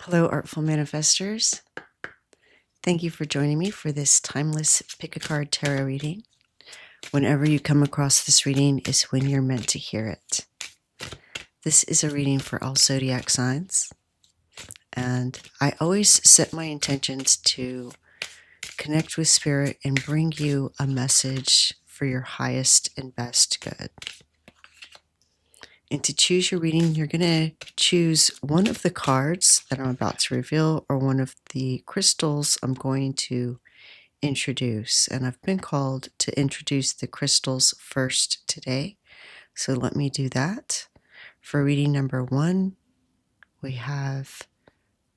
Hello, Artful Manifestors. Thank you for joining me for this timeless pick a card tarot reading. Whenever you come across this reading is when you're meant to hear it. This is a reading for all zodiac signs, and I always set my intentions to connect with Spirit and bring you a message for your highest and best good. And to choose your reading, you're going to choose one of the cards that I'm about to reveal or one of the crystals I'm going to introduce. And I've been called to introduce the crystals first today. So let me do that. For reading number 1, we have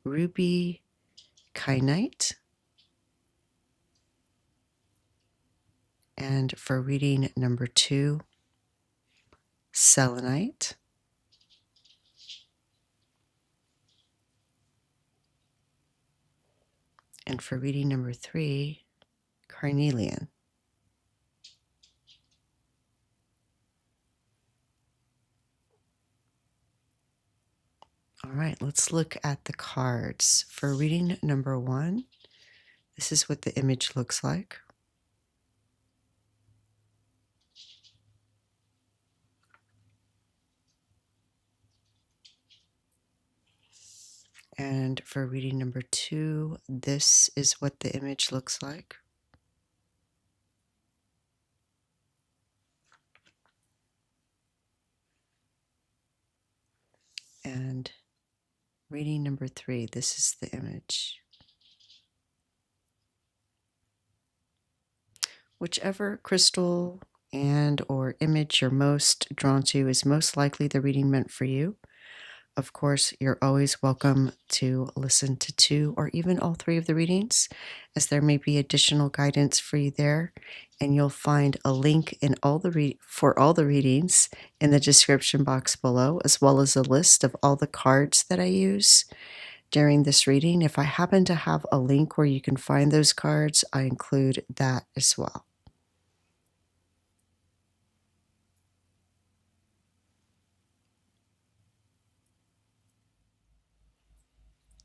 ruby kyanite. And for reading number 2, selenite. And for reading number 3, carnelian. All right, let's look at the cards. For reading number 1, this is what the image looks like. And for reading number 2, this is what the image looks like. And reading number 3, this is the image. Whichever crystal and or image you're most drawn to is most likely the reading meant for you. Of course, you're always welcome to listen to 2 or even all 3 of the readings, as there may be additional guidance for you there, and you'll find a link in for all the readings in the description box below, as well as a list of all the cards that I use during this reading. If I happen to have a link where you can find those cards, I include that as well.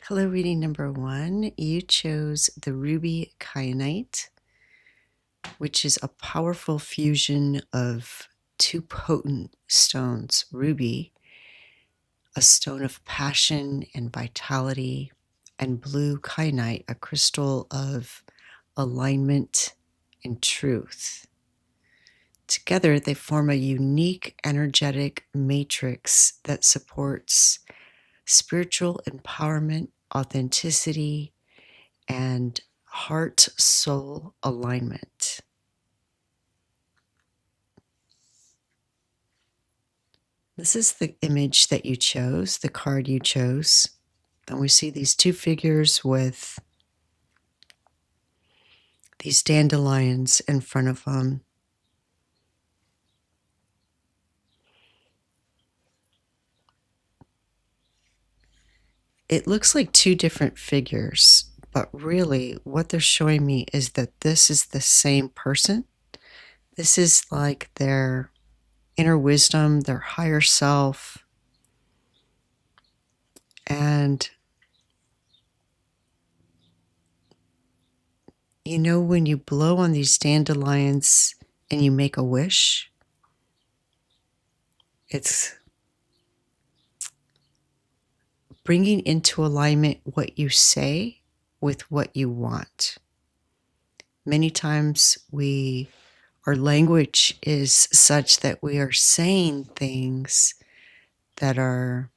Hello, reading number 1. You chose the ruby kyanite, which is a powerful fusion of 2 potent stones. Ruby, a stone of passion and vitality, and blue kyanite, a crystal of alignment and truth. Together, they form a unique energetic matrix that supports spiritual empowerment, authenticity, and heart-soul alignment. This is the image that you chose, the card you chose. And we see these 2 figures with these dandelions in front of them. It looks like 2 different figures, but really what they're showing me is that this is the same person. This is like their inner wisdom, their higher self. And you know, when you blow on these dandelions and you make a wish, it's bringing into alignment what you say with what you want. Many times our language is such that we are saying things that are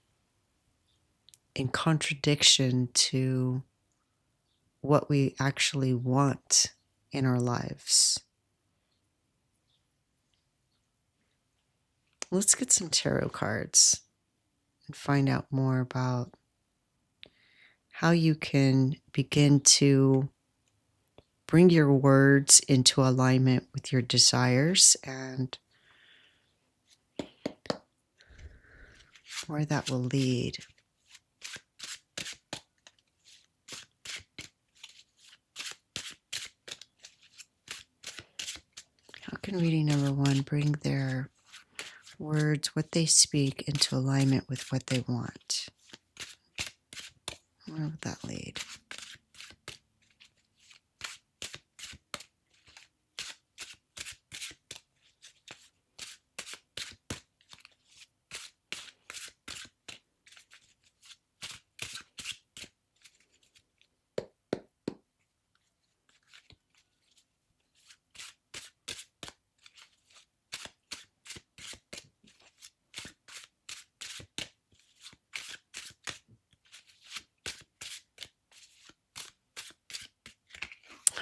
in contradiction to what we actually want in our lives. Let's get some tarot cards and find out more about how you can begin to bring your words into alignment with your desires and where that will lead. How can reading number 1 bring their words, what they speak, into alignment with what they want? Where would that lead?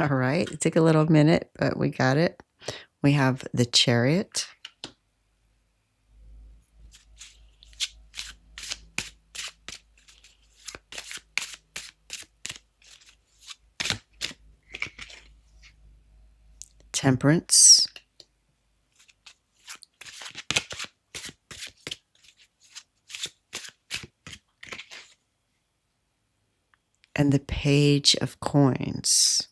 All right, it took a little minute, but we got it. We have the Chariot, Temperance, and the Page of Coins.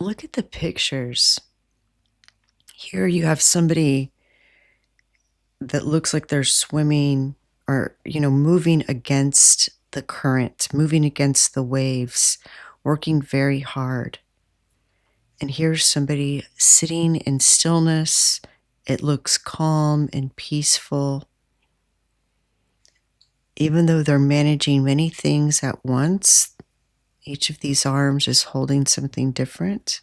Look at the pictures. Here you have somebody that looks like they're swimming or, moving against the current, moving against the waves, working very hard. And here's somebody sitting in stillness. It looks calm and peaceful. Even though they're managing many things at once, each of these arms is holding something different.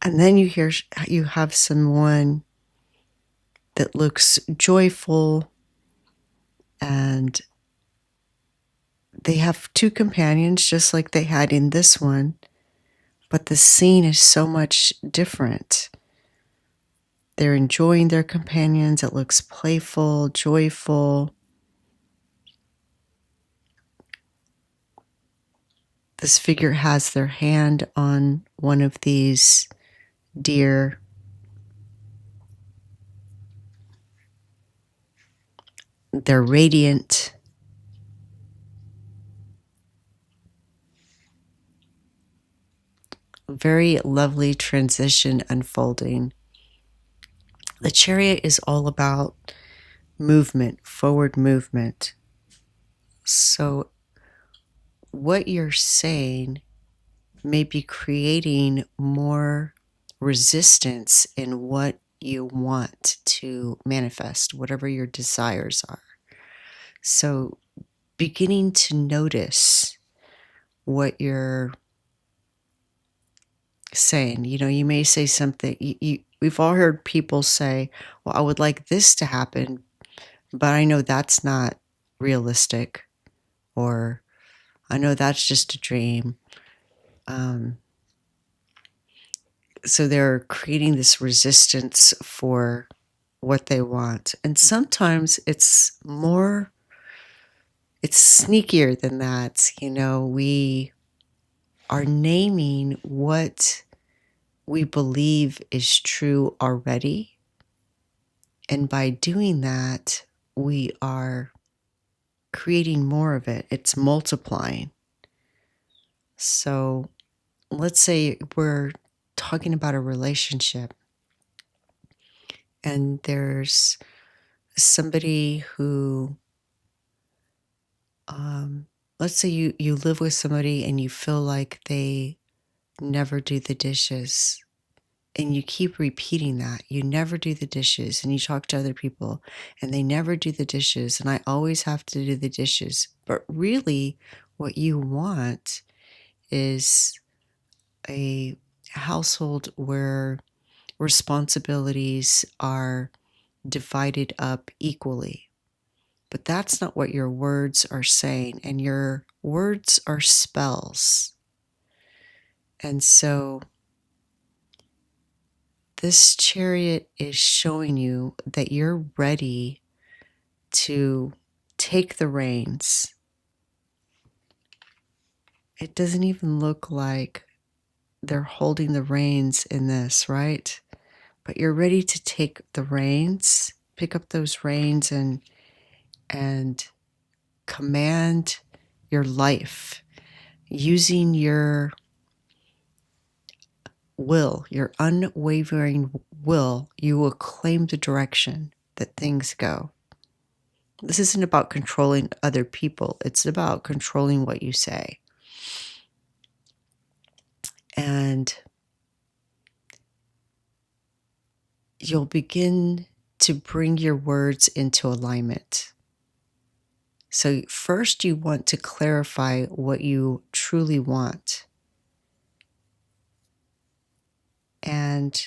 And then you have someone that looks joyful, and they have two companions just like they had in this one, but the scene is so much different. They're enjoying their companions. It looks playful, joyful. This figure has their hand on one of these deer. They're radiant. Very lovely transition unfolding. The Chariot is all about movement, forward movement. So what you're saying may be creating more resistance in what you want to manifest, whatever your desires are. So beginning to notice what you're saying. You may say something, we've all heard people say, well, I would like this to happen, but I know that's not realistic, or I know that's just a dream. So they're creating this resistance for what they want. And sometimes it's sneakier than that. We are naming what we believe is true already. And by doing that, we are creating more of it. It's multiplying. So let's say we're talking about a relationship, and there's somebody who, let's say you live with somebody and you feel like they never do the dishes. And you keep repeating that. You never do the dishes. And you talk to other people and they never do the dishes. And I always have to do the dishes. But really, what you want is a household where responsibilities are divided up equally. But that's not what your words are saying. And your words are spells. And so this Chariot is showing you that you're ready to take the reins. It doesn't even look like they're holding the reins in this, right? But you're ready to take the reins, pick up those reins and command your life using your will, your unwavering will, you will claim the direction that things go. This isn't about controlling other people. It's about controlling what you say. And you'll begin to bring your words into alignment. So first you want to clarify what you truly want. And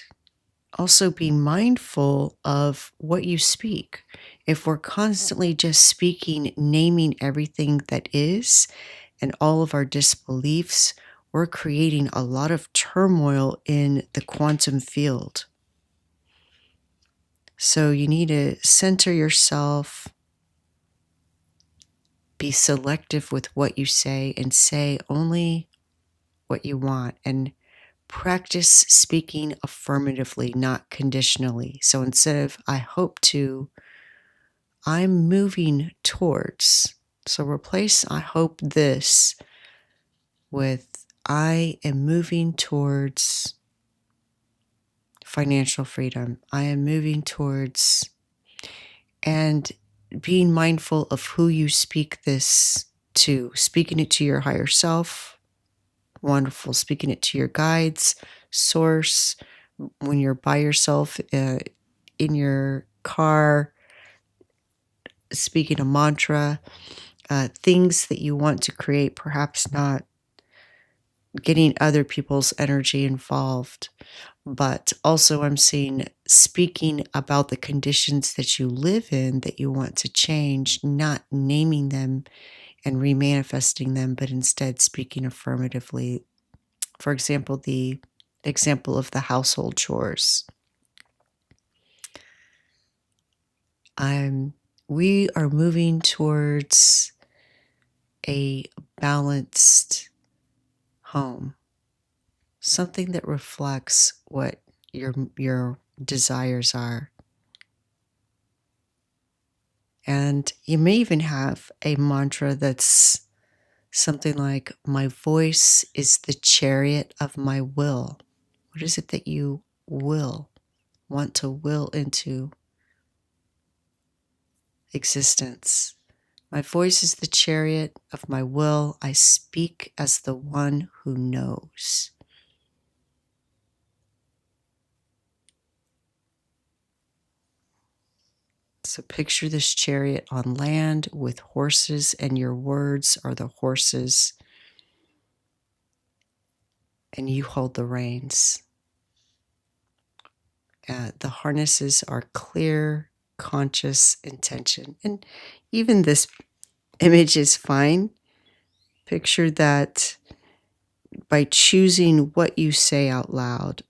also be mindful of what you speak. If we're constantly just speaking, naming everything that is, and all of our disbeliefs, we're creating a lot of turmoil in the quantum field. So you need to center yourself, be selective with what you say, and say only what you want. And practice speaking affirmatively, not conditionally. So instead of I hope to, I'm moving towards. So replace I hope this with I am moving towards financial freedom. I am moving towards, and being mindful of who you speak this to, speaking it to your higher self. Wonderful. Speaking it to your guides, source, when you're by yourself in your car, speaking a mantra, things that you want to create, perhaps not getting other people's energy involved. But also I'm seeing speaking about the conditions that you live in that you want to change, not naming them and remanifesting them, but instead speaking affirmatively. For example, the example of the household chores. We are moving towards a balanced home, something that reflects what your desires are. And you may even have a mantra that's something like, my voice is the chariot of my will. What is it that you want to will into existence? My voice is the chariot of my will. I speak as the one who knows. So picture this chariot on land with horses, and your words are the horses, and you hold the reins. The harnesses are clear, conscious intention. And even this image is fine. Picture that by choosing what you say out loud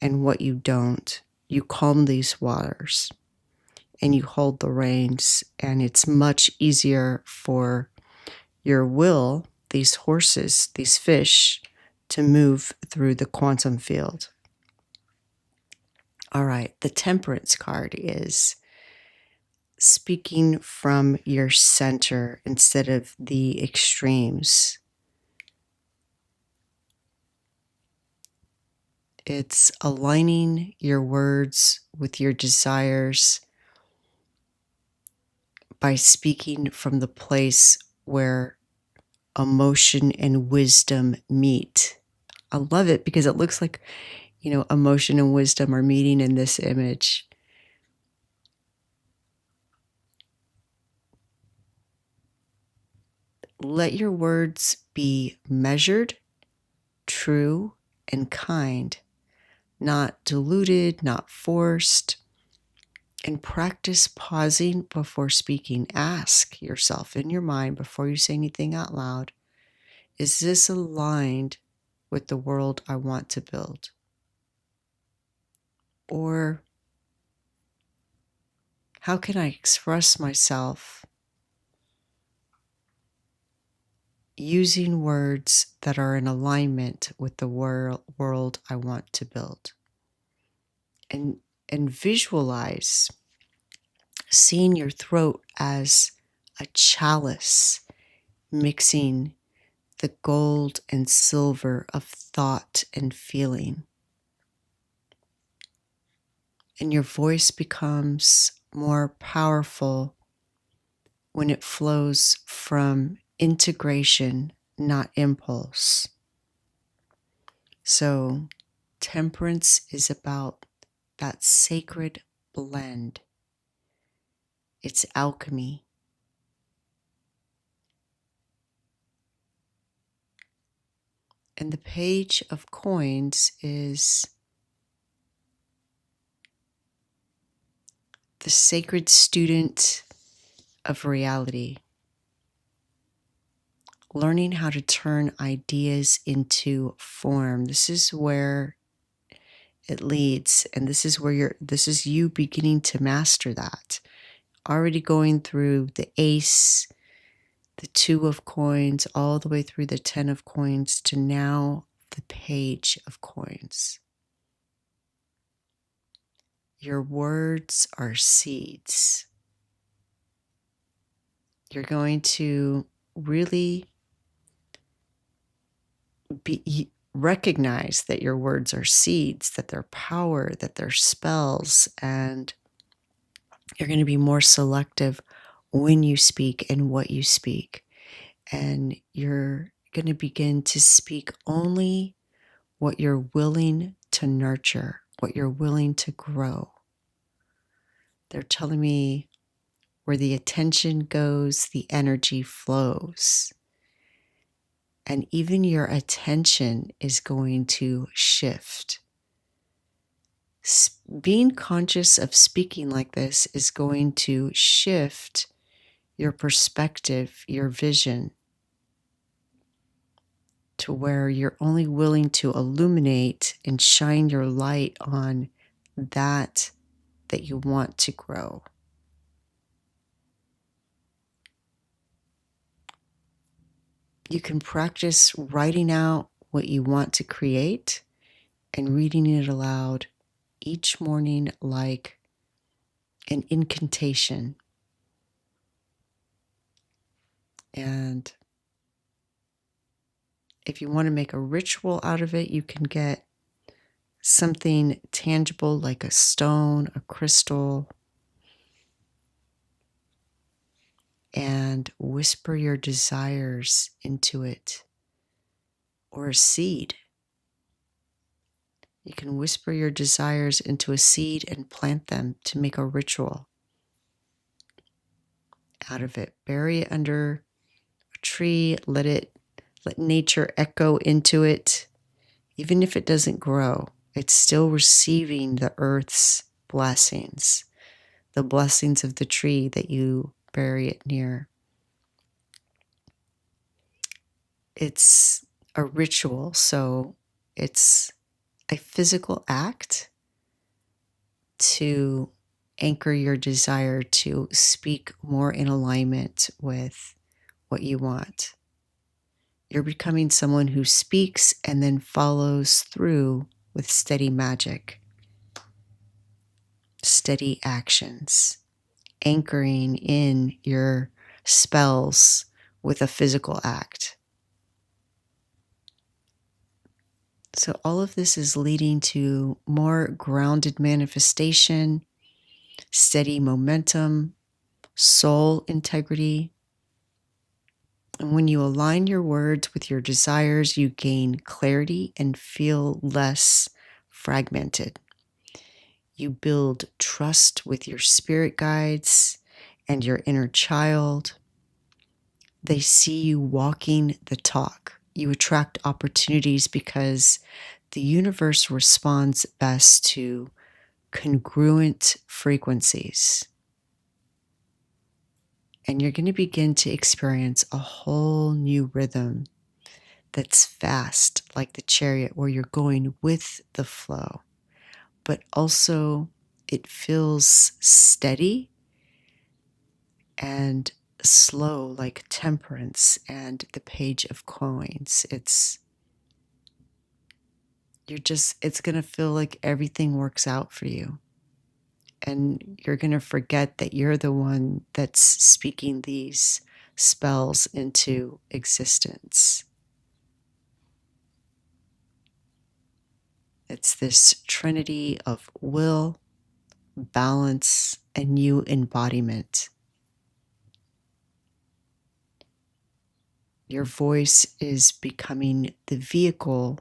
and what you don't, you calm these waters and you hold the reins. And it's much easier for your will, these horses, these fish, to move through the quantum field. All right, the Temperance card is speaking from your center instead of the extremes. It's aligning your words with your desires by speaking from the place where emotion and wisdom meet. I love it because it looks like, emotion and wisdom are meeting in this image. Let your words be measured, true, and kind, not diluted, not forced. And practice pausing before speaking. Ask yourself in your mind before you say anything out loud, is this aligned with the world I want to build? Or how can I express myself using words that are in alignment with the world I want to build? And visualize seeing your throat as a chalice, mixing the gold and silver of thought and feeling. And your voice becomes more powerful when it flows from integration, not impulse. So, temperance is about that sacred blend. It's alchemy. And the page of coins is the sacred student of reality, learning how to turn ideas into form. This is where it leads, and this is you beginning to master that. Already going through the ace, the 2 of coins, all the way through the 10 of coins to now the page of coins. Your words are seeds. You're going to really recognize that your words are seeds, that they're power, that they're spells, and you're going to be more selective when you speak and what you speak. And you're going to begin to speak only what you're willing to nurture, what you're willing to grow. They're telling me where the attention goes, the energy flows. And even your attention is going to shift. Being conscious of speaking like this is going to shift your perspective, your vision, to where you're only willing to illuminate and shine your light on that you want to grow. You can practice writing out what you want to create and reading it aloud each morning like an incantation. And if you want to make a ritual out of it, you can get something tangible like a stone, a crystal, and whisper your desires into it, or a seed. You can whisper your desires into a seed and plant them to make a ritual out of it. Bury it under a tree, let nature echo into it. Even if it doesn't grow, it's still receiving the earth's blessings, the blessings of the tree that you bury it near. It's a ritual, so it's a physical act to anchor your desire to speak more in alignment with what you want. You're becoming someone who speaks and then follows through with steady magic, steady actions, anchoring in your spells with a physical act. So all of this is leading to more grounded manifestation, steady momentum, soul integrity. And when you align your words with your desires, you gain clarity and feel less fragmented. You build trust with your spirit guides and your inner child. They see you walking the talk. You attract opportunities because the universe responds best to congruent frequencies. And you're going to begin to experience a whole new rhythm that's fast, like the chariot, where you're going with the flow, but also it feels steady and slow, like temperance and the page of coins. It's going to feel like everything works out for you. And you're going to forget that you're the one that's speaking these spells into existence. It's this trinity of will, balance, and new embodiment. Your voice is becoming the vehicle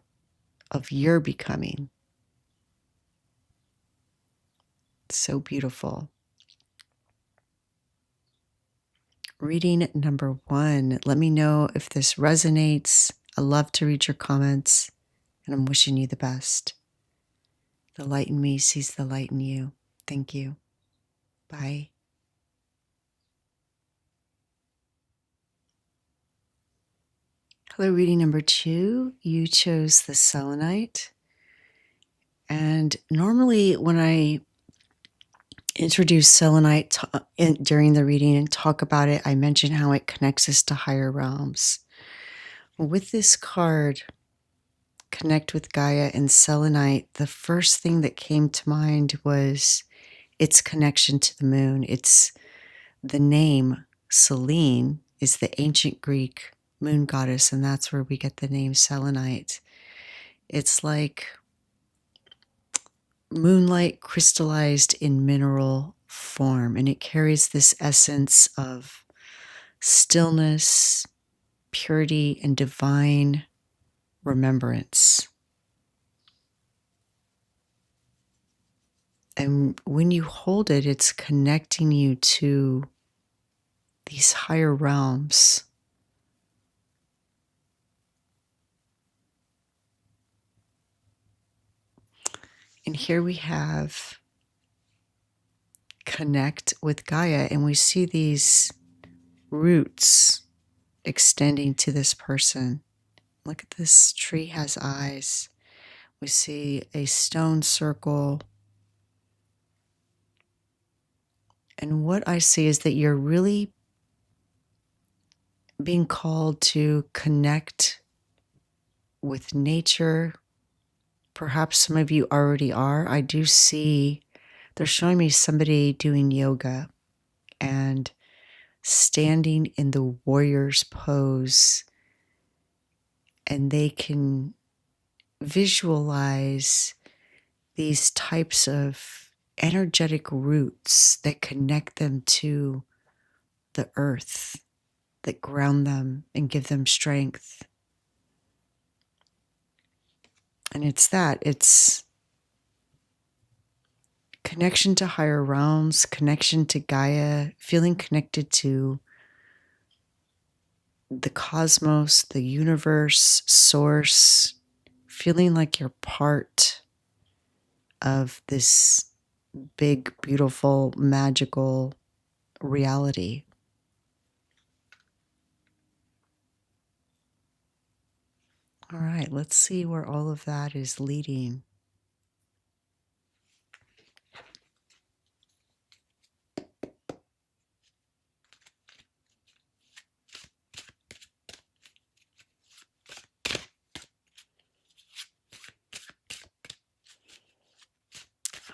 of your becoming. So beautiful. Reading number 1. Let me know if this resonates. I love to read your comments, and I'm wishing you the best. The light in me sees the light in you. Thank you. Bye. Hello, reading number 2. You chose the Selenite. And normally when I introduce selenite during the reading and talk about it, I mention how it connects us to higher realms. With this card, Connect with Gaia and Selenite, the first thing that came to mind was its connection to the moon. It's the name Selene is the ancient Greek moon goddess, and that's where we get the name selenite. It's like moonlight crystallized in mineral form, and it carries this essence of stillness, purity, and divine remembrance. And when you hold it, it's connecting you to these higher realms. And here we have Connect with Gaia, and we see these roots extending to this person. Look at this tree has eyes. We see a stone circle. And what I see is that you're really being called to connect with nature. Perhaps some of you already are. I do see, they're showing me somebody doing yoga and standing in the warrior's pose, and they can visualize these types of energetic roots that connect them to the earth, that ground them and give them strength. And it's connection to higher realms, connection to Gaia, feeling connected to the cosmos, the universe, source, feeling like you're part of this big, beautiful, magical reality. All right, let's see where all of that is leading.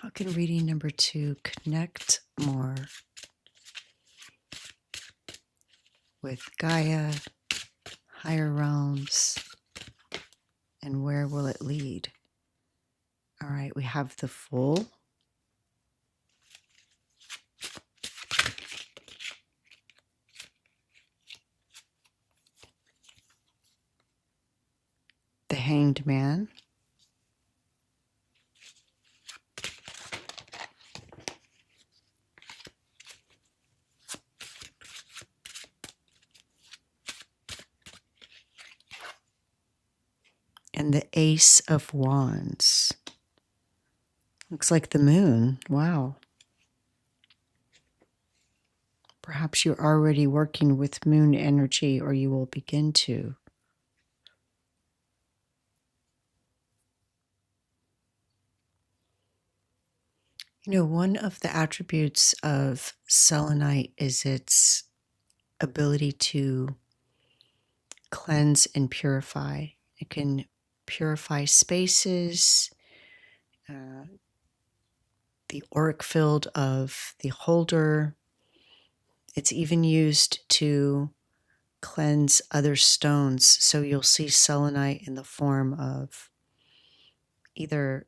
How can reading number 2 connect more with Gaia, higher realms, and where will it lead? All right, we have the Fool. The Hanged Man. And the Ace of Wands. Looks like the moon. Wow. Perhaps you're already working with moon energy, or you will begin to. You know, one of the attributes of selenite is its ability to cleanse and purify. It can purify spaces, the auric field of the holder. It's even used to cleanse other stones. So you'll see selenite in the form of either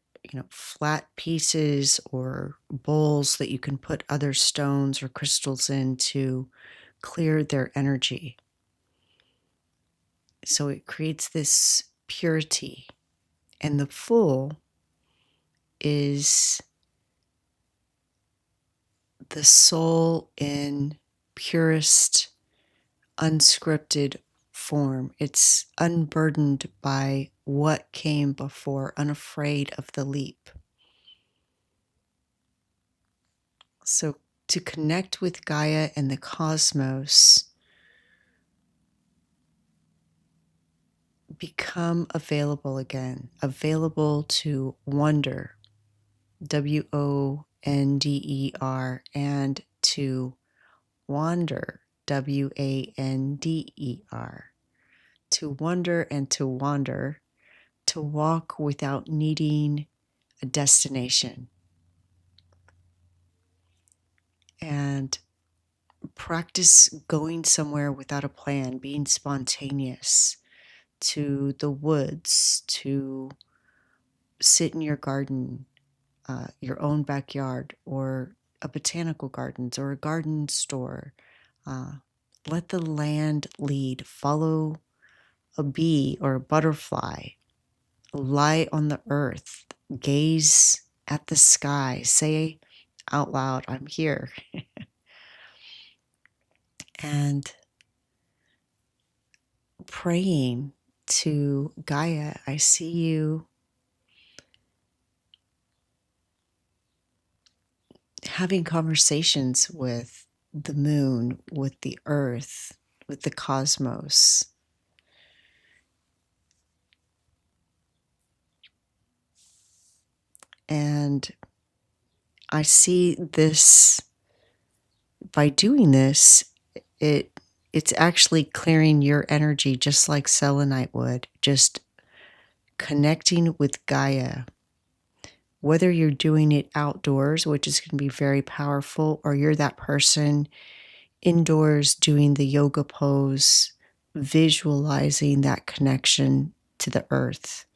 flat pieces or bowls that you can put other stones or crystals in to clear their energy. So it creates this purity. And the Fool is the soul in purest, unscripted form. It's unburdened by what came before, unafraid of the leap. So to connect with Gaia and the cosmos, become available again, available to wonder, WONDER, and to wander, WANDER, to wonder and to wander, to walk without needing a destination. And practice going somewhere without a plan, being spontaneous, to the woods, to sit in your garden, your own backyard, or a botanical gardens or a garden store. Let the land lead. Follow a bee or a butterfly. Lie on the earth. Gaze at the sky. Say out loud, I'm here. And praying to Gaia, I see you having conversations with the moon, with the earth, with the cosmos. And I see this, by doing this, it's actually clearing your energy just like selenite would, just connecting with Gaia. Whether you're doing it outdoors, which is going to be very powerful, or you're that person indoors doing the yoga pose, visualizing that connection to the earth.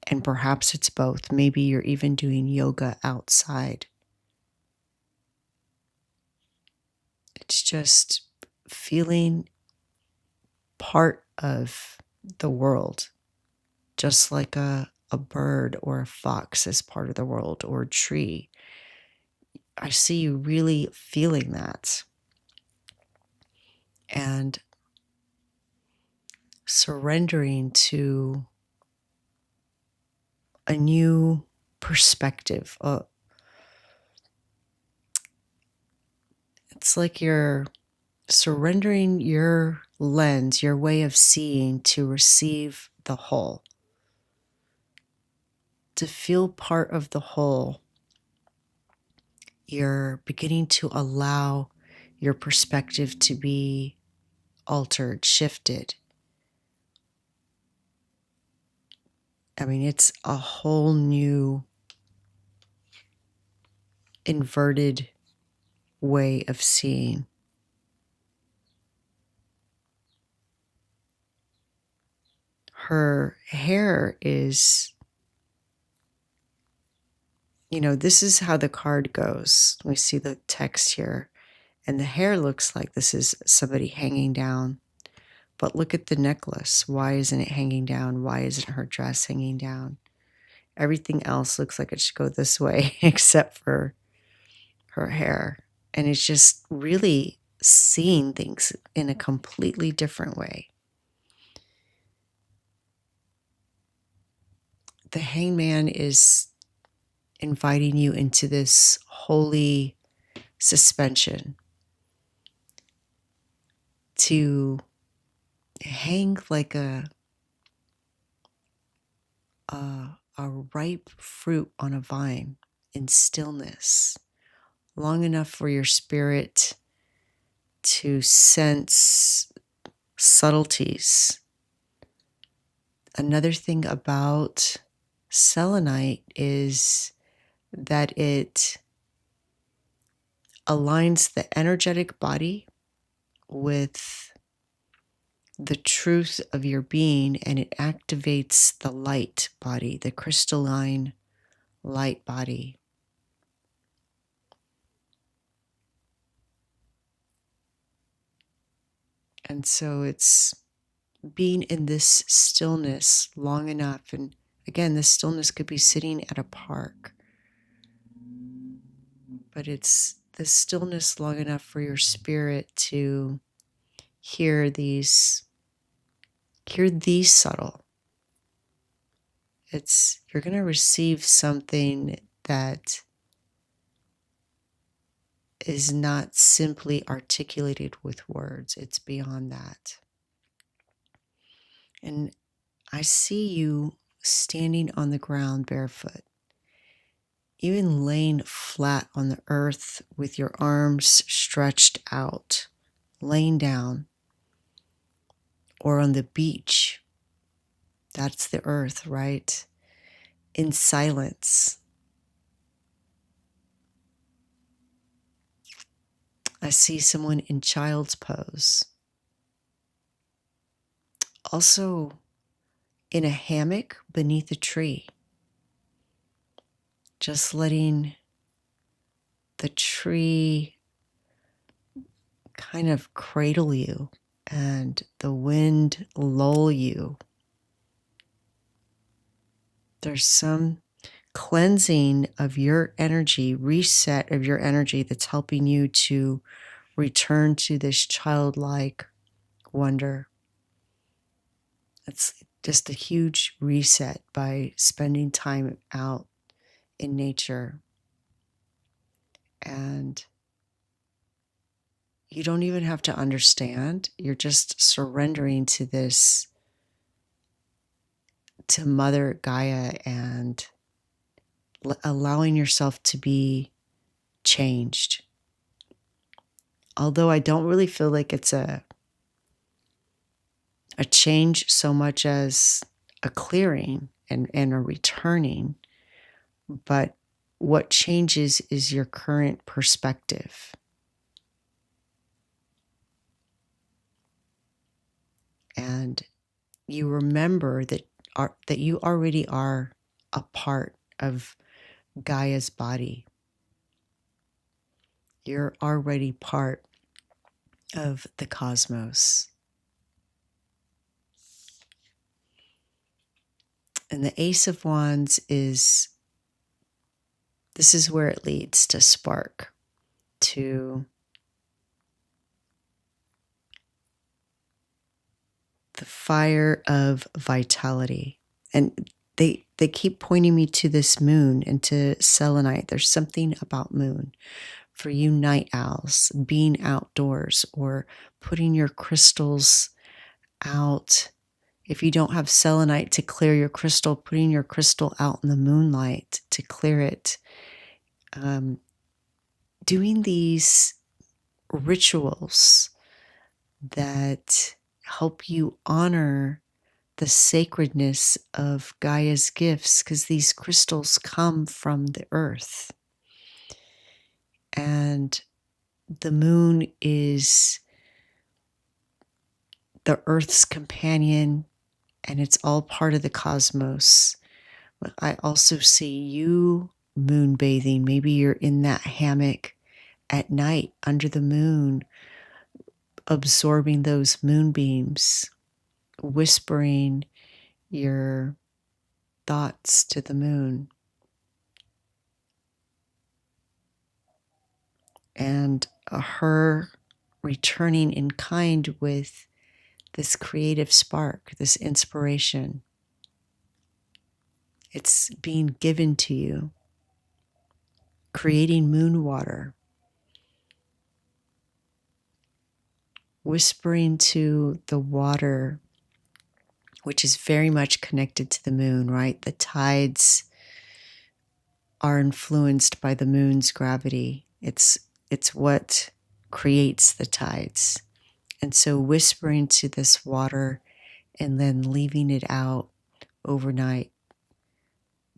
And perhaps it's both. Maybe you're even doing yoga outside. It's just feeling part of the world, just like a bird or a fox is part of the world, or a tree. I see you really feeling that. And surrendering to a new perspective. It's like you're surrendering your lens, your way of seeing, to receive the whole, to feel part of the whole. You're beginning to allow your perspective to be altered, shifted. I mean, it's a whole new inverted way of seeing. Her hair is, this is how the card goes. We see the text here, and the hair looks like this is somebody hanging down. But look at the necklace. Why isn't it hanging down? Why isn't her dress hanging down? Everything else looks like it should go this way except for her hair. And it's just really seeing things in a completely different way. The hangman is inviting you into this holy suspension, to hang like a ripe fruit on a vine in stillness, long enough for your spirit to sense subtleties. Another thing about selenite is that it aligns the energetic body with the truth of your being, and it activates the light body, the crystalline light body. And so it's being in this stillness long enough. And again, this stillness could be sitting at a park, but it's the stillness long enough for your spirit to hear these subtle. You're going to receive something that is not simply articulated with words. It's beyond that. And I see you standing on the ground barefoot, even laying flat on the earth with your arms stretched out, laying down, or on the beach. That's the earth, right? In silence. I see someone in child's pose. Also in a hammock beneath a tree, just letting the tree kind of cradle you and the wind lull you. There's some cleansing of your energy, reset of your energy that's helping you to return to this childlike wonder. It's just a huge reset by spending time out in nature. And you don't even have to understand. You're just surrendering to this, to Mother Gaia, and allowing yourself to be changed. Although I don't really feel like it's a change so much as a clearing and a returning, but what changes is your current perspective. And you remember that you already are a part of Gaia's body. You're already part of the cosmos. And the Ace of Wands this is where it leads to spark, to the fire of vitality. And they keep pointing me to this moon and to selenite. There's something about moon. For you night owls, being outdoors or putting your crystals out. If you don't have selenite to clear your crystal, putting your crystal out in the moonlight to clear it. Doing these rituals that help you honor the sacredness of Gaia's gifts, because these crystals come from the earth. And the moon is the earth's companion, and it's all part of the cosmos. But I also see you moon bathing. Maybe you're in that hammock at night under the moon, absorbing those moonbeams, whispering your thoughts to the moon. And her returning in kind with this creative spark, this inspiration. It's being given to you. Creating moon water. Whispering to the water, which is very much connected to the moon, right? The tides are influenced by the moon's gravity. It's what creates the tides. And so whispering to this water and then leaving it out overnight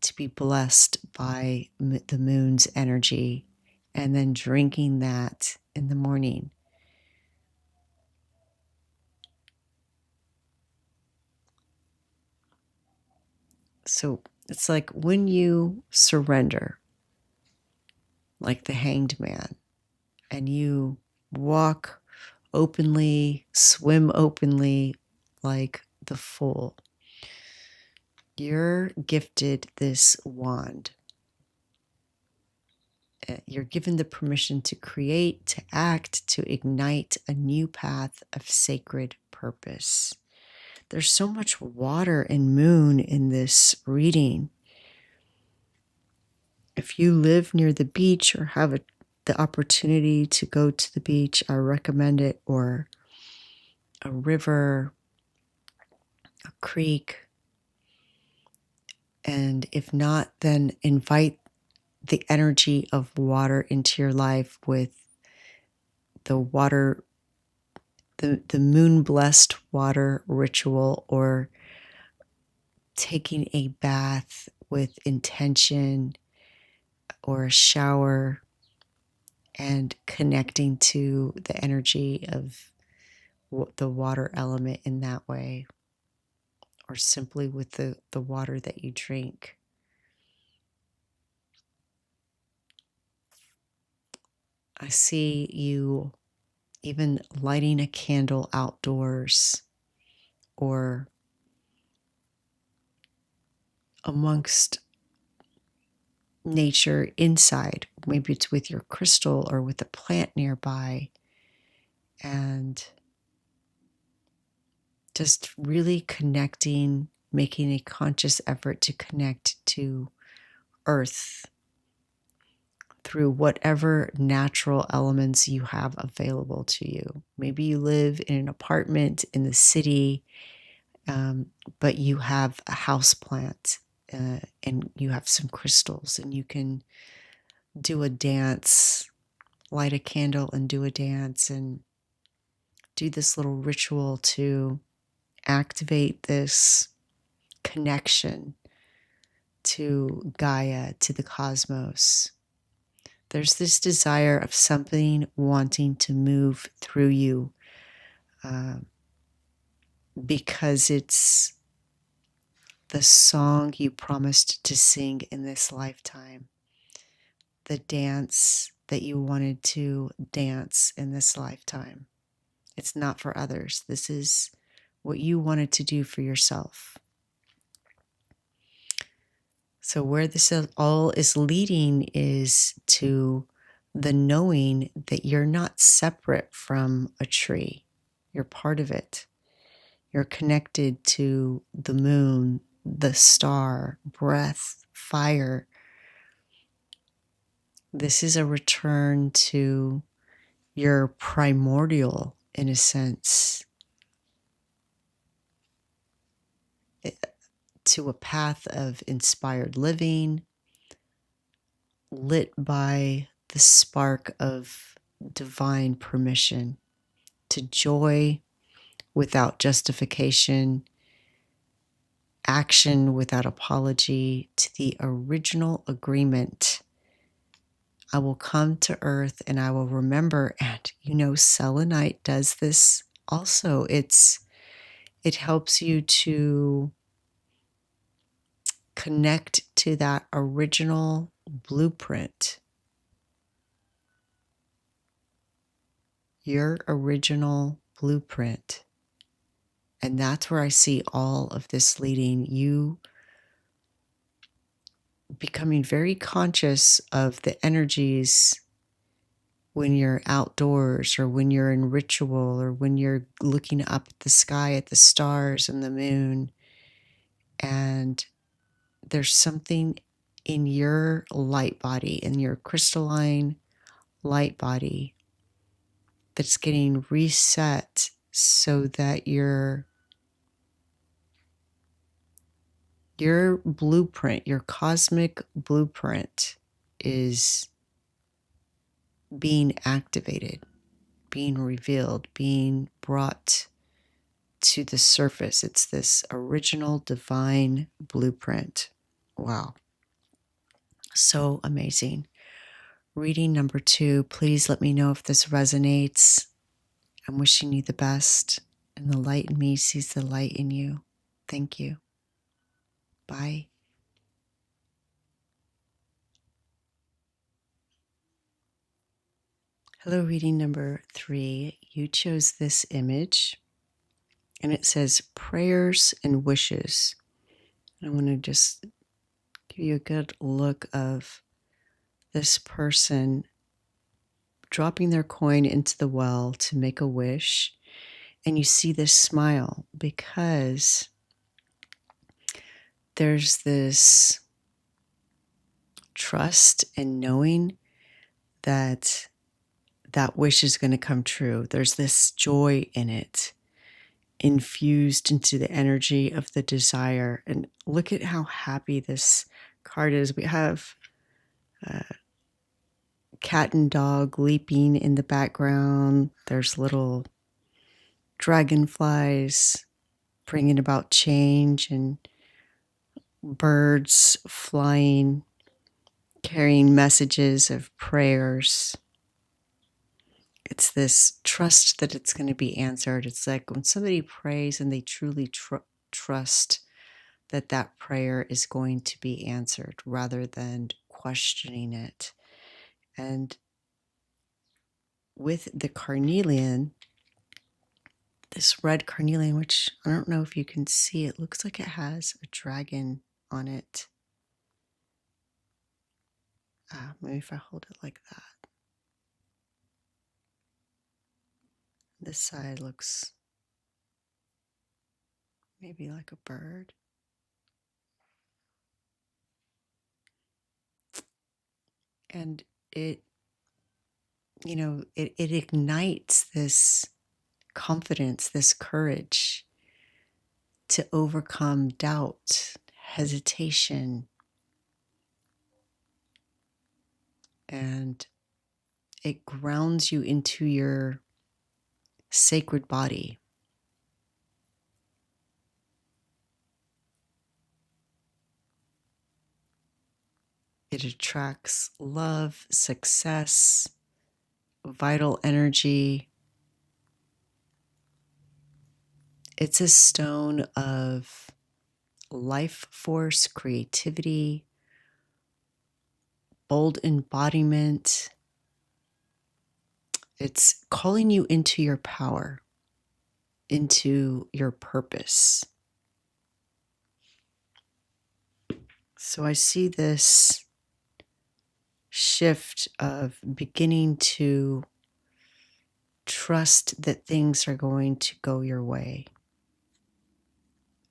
to be blessed by the moon's energy, and then drinking that in the morning. So It's like when you surrender, like the hanged man, and you walk openly, swim openly like the fool. You're gifted this wand. You're given the permission to create, to act, to ignite a new path of sacred purpose. There's so much water and moon in this reading. If you live near the beach or have the opportunity to go to the beach, I recommend it, or a river, a creek. And if not, then invite the energy of water into your life with the water, the moon blessed water ritual, or taking a bath with intention, or a shower, and connecting to the energy of the water element in that way, or simply with the water that you drink. I see you even lighting a candle outdoors or amongst nature inside. Maybe it's with your crystal or with a plant nearby. And just really connecting, making a conscious effort to connect to Earth through whatever natural elements you have available to you. Maybe you live in an apartment in the city, but you have a house plant and you have some crystals, and you can do a dance, light a candle and do a dance, and do this little ritual to activate this connection to Gaia, to the cosmos. There's this desire of something wanting to move through you because it's the song you promised to sing in this lifetime, the dance that you wanted to dance in this lifetime. It's not for others. This is what you wanted to do for yourself. So where this all is leading is to the knowing that you're not separate from a tree. You're part of it. You're connected to the moon, the star, breath, fire. This is a return to your primordial, in a sense, to a path of inspired living, lit by the spark of divine permission, to joy without justification, action without apology, to the original agreement. I will come to earth and I will remember. And selenite does this also. It helps you to connect to that original blueprint, your original blueprint. And that's where I see all of this leading, you becoming very conscious of the energies when you're outdoors, or when you're in ritual, or when you're looking up at the sky at the stars and the moon. And there's something in your light body, in your crystalline light body, that's getting reset so that your blueprint, your cosmic blueprint, is being activated, being revealed, being brought to the surface. It's this original divine blueprint. Wow. So amazing. Reading number 2, please let me know if this resonates. I'm wishing you the best, and the light in me sees the light in you. Thank you. Bye. Hello, reading number 3. You chose this image, and it says prayers and wishes. I want to just give you a good look of this person dropping their coin into the well to make a wish. And you see this smile because there's this trust and knowing that that wish is going to come true. There's this joy in it, infused into the energy of the desire. And look at how happy this card is. We have cat and dog leaping in the background. There's little dragonflies bringing about change, and birds flying, carrying messages of prayers. It's this trust that it's going to be answered. It's like when somebody prays and they truly trust that that prayer is going to be answered rather than questioning it. And with the carnelian, this red carnelian, which I don't know if you can see, it looks like it has a dragon on it. Maybe if I hold it like that. This side looks maybe like a bird. And it ignites this confidence, this courage to overcome doubt, hesitation, and it grounds you into your sacred body. It attracts love, success, vital energy. It's a stone of life force, creativity, bold embodiment. It's calling you into your power, into your purpose. So I see this shift of beginning to trust that things are going to go your way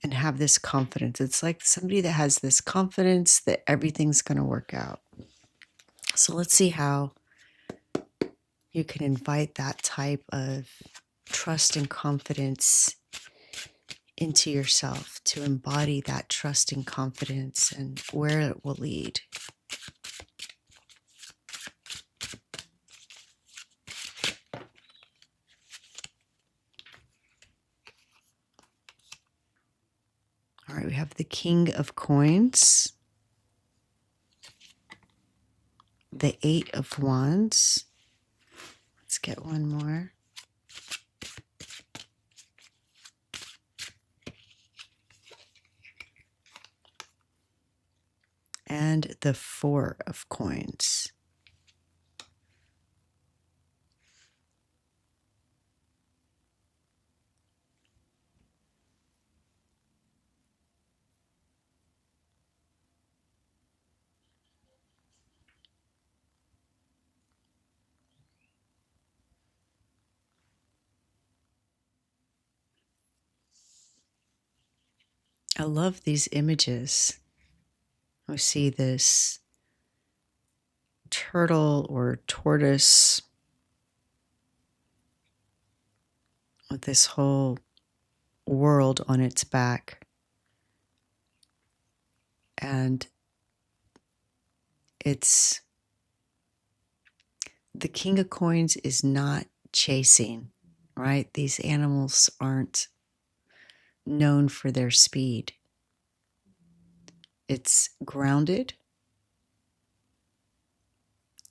and have this confidence. It's like somebody that has this confidence that everything's going to work out. So let's see how you can invite that type of trust and confidence into yourself, to embody that trust and confidence and where it will lead. All right, we have the King of Coins, the Eight of Wands. Let's get one more. And the Four of Coins. I love these images. We see this turtle or tortoise with this whole world on its back. And it's the King of Coins is not chasing, right? These animals aren't known for their speed. It's grounded.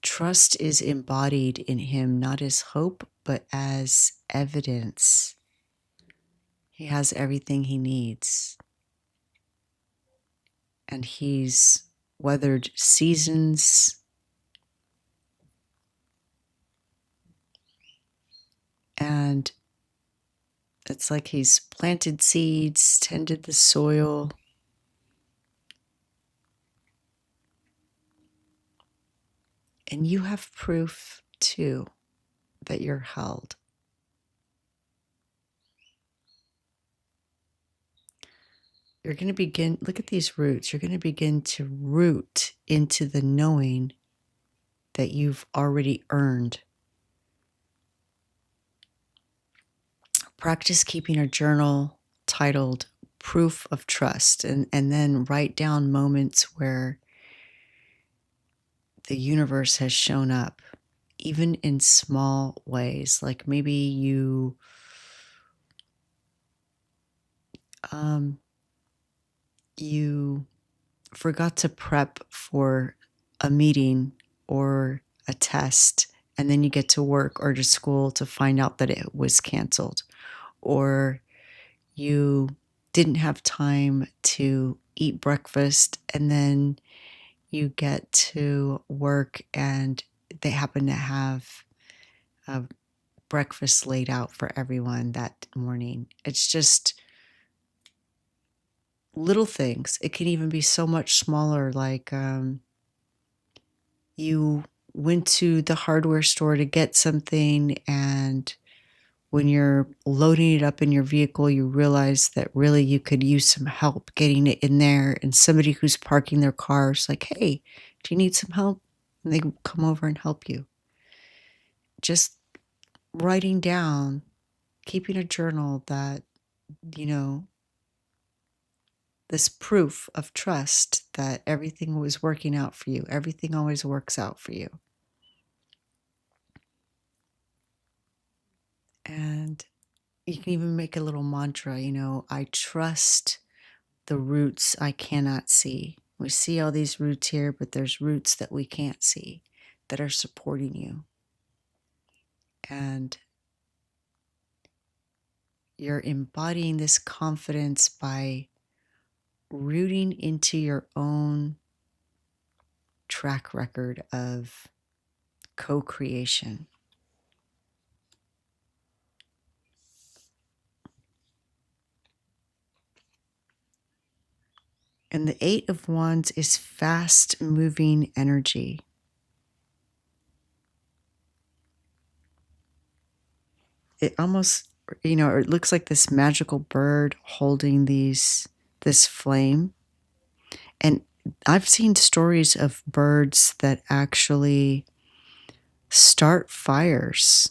Trust is embodied in him, not as hope, but as evidence. He has everything he needs. And he's weathered seasons. And it's like he's planted seeds, tended the soil. And you have proof too that you're held. You're going to begin, look at these roots. You're going to begin to root into the knowing that you've already earned. Practice keeping a journal titled Proof of Trust, and then write down moments where the universe has shown up, even in small ways. Like maybe you you forgot to prep for a meeting or a test, and then you get to work or to school to find out that it was canceled, or you didn't have time to eat breakfast, and then you get to work and they happen to have a breakfast laid out for everyone that morning. It's just little things. It can even be so much smaller, like you went to the hardware store to get something, and when you're loading it up in your vehicle, you realize that really you could use some help getting it in there, and somebody who's parking their car is like, hey, do you need some help? And they come over and help you. Just writing down, keeping a journal that, this proof of trust that everything was working out for you. Everything always works out for you. And you can even make a little mantra, I trust the roots I cannot see. We see all these roots here, but there's roots that we can't see that are supporting you. And you're embodying this confidence by rooting into your own track record of co-creation. And the Eight of Wands is fast-moving energy. It almost, it looks like this magical bird holding this flame. And I've seen stories of birds that actually start fires.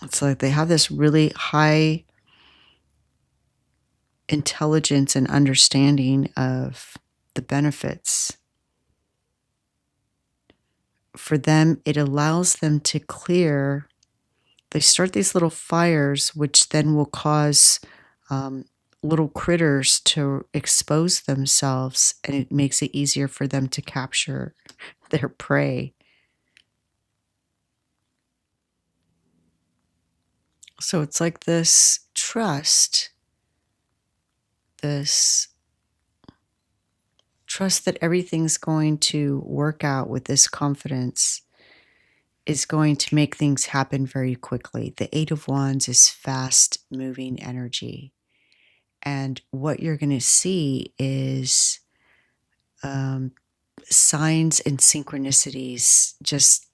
It's like they have this really high intelligence and understanding of the benefits. For them, it allows them to clear. They start these little fires, which then will cause little critters to expose themselves, and it makes it easier for them to capture their prey. So it's like this trust that everything's going to work out with this confidence is going to make things happen very quickly. The Eight of Wands is fast-moving energy. And what you're going to see is signs and synchronicities just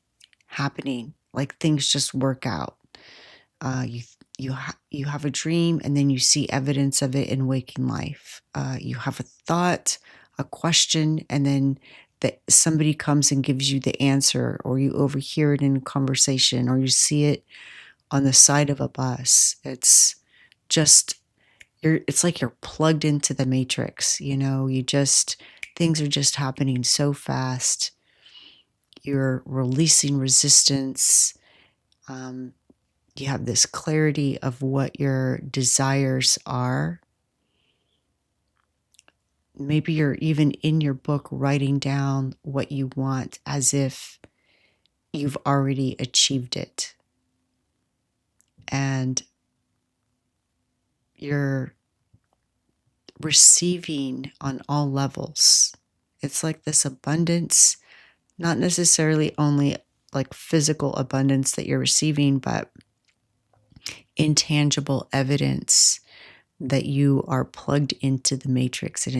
happening, like things just work out. You have a dream, and then you see evidence of it in waking life. You have a thought, a question, and then somebody comes and gives you the answer, or you overhear it in a conversation, or you see it on the side of a bus. It's like you're plugged into the matrix. Things are just happening so fast. You're releasing resistance. You have this clarity of what your desires are. Maybe you're even in your book writing down what you want as if you've already achieved it. And you're receiving on all levels. It's like this abundance not necessarily only like physical abundance that you're receiving, but intangible evidence that you are plugged into the matrix. And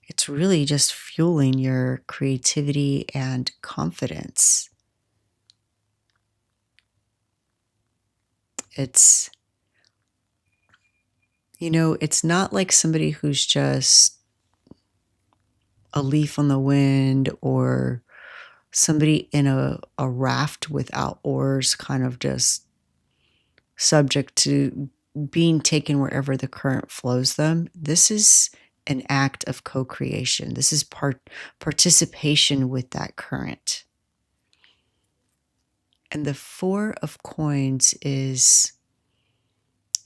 it's really just fueling your creativity and confidence. It's, it's not like somebody who's just a leaf on the wind, or somebody in a raft without oars, kind of just subject to being taken wherever the current flows them. This is an act of co-creation. This is participation with that current. And the Four of Coins is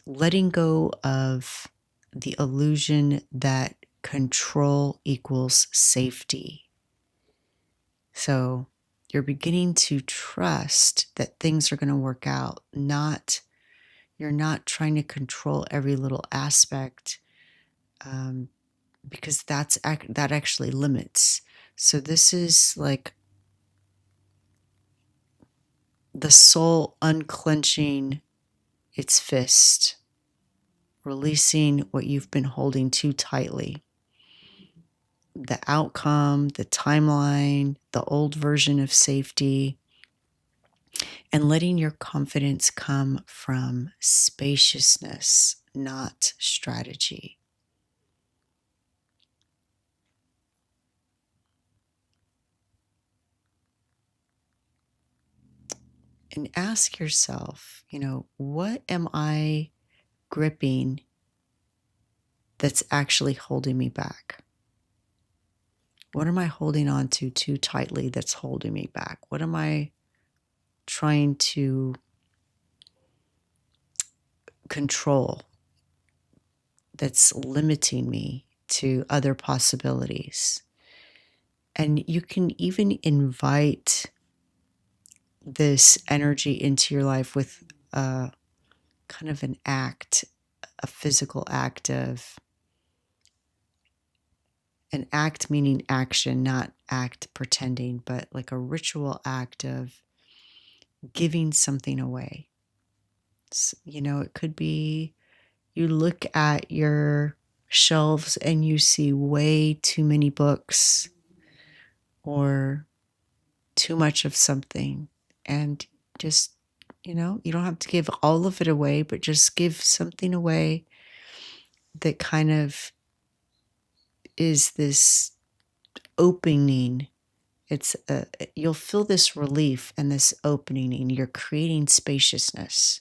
letting go of the illusion that control equals safety. So you're beginning to trust that things are going to work out. You're not trying to control every little aspect, because that actually limits. So this is like the soul unclenching its fist, releasing what you've been holding too tightly. The outcome, the timeline, the old version of safety, and letting your confidence come from spaciousness, not strategy. And ask yourself, what am I gripping that's actually holding me back? What am I holding on to too tightly that's holding me back? What am I trying to control that's limiting me to other possibilities? And you can even invite this energy into your life with kind of an act, a physical act of, an act meaning action, not act pretending, but like a ritual act of giving something away. It could be you look at your shelves and you see way too many books or too much of something, and just, you don't have to give all of it away, but just give something away that kind of is this opening. You'll feel this relief and this opening, and you're creating spaciousness.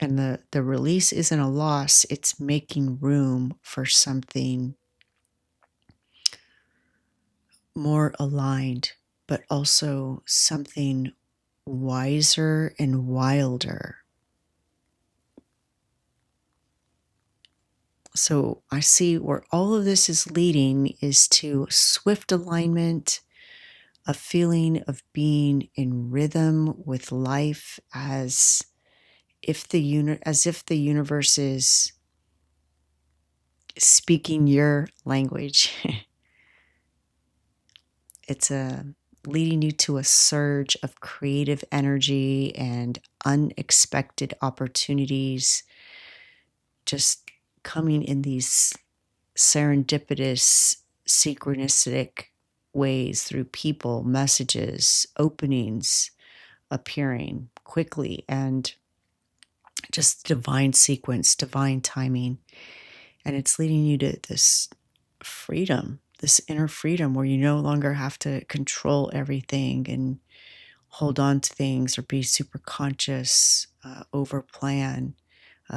And the release isn't a loss, it's making room for something more aligned, but also something wiser and wilder. So I see where all of this is leading is to swift alignment, a feeling of being in rhythm with life, as if the universe is speaking your language. It's leading you to a surge of creative energy and unexpected opportunities, just coming in these serendipitous, synchronistic ways through people, messages, openings appearing quickly, and just divine sequence, divine timing. And it's leading you to this freedom, this inner freedom where you no longer have to control everything and hold on to things or be super conscious, over plan,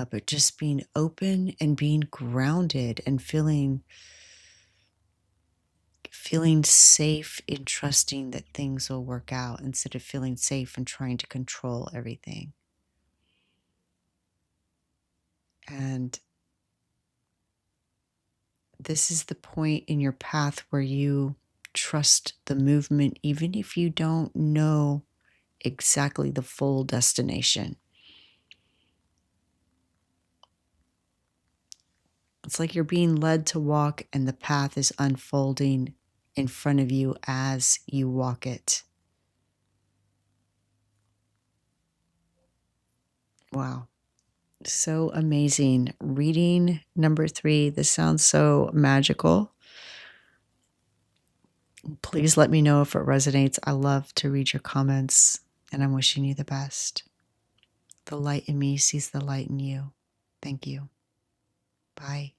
but just being open and being grounded and feeling safe in trusting that things will work out, instead of feeling safe and trying to control everything. And this is the point in your path where you trust the movement, even if you don't know exactly the full destination. It's like you're being led to walk and the path is unfolding in front of you as you walk it. Wow. So amazing. Reading number 3. This sounds so magical. Please let me know if it resonates. I love to read your comments, and I'm wishing you the best. The light in me sees the light in you. Thank you. Bye.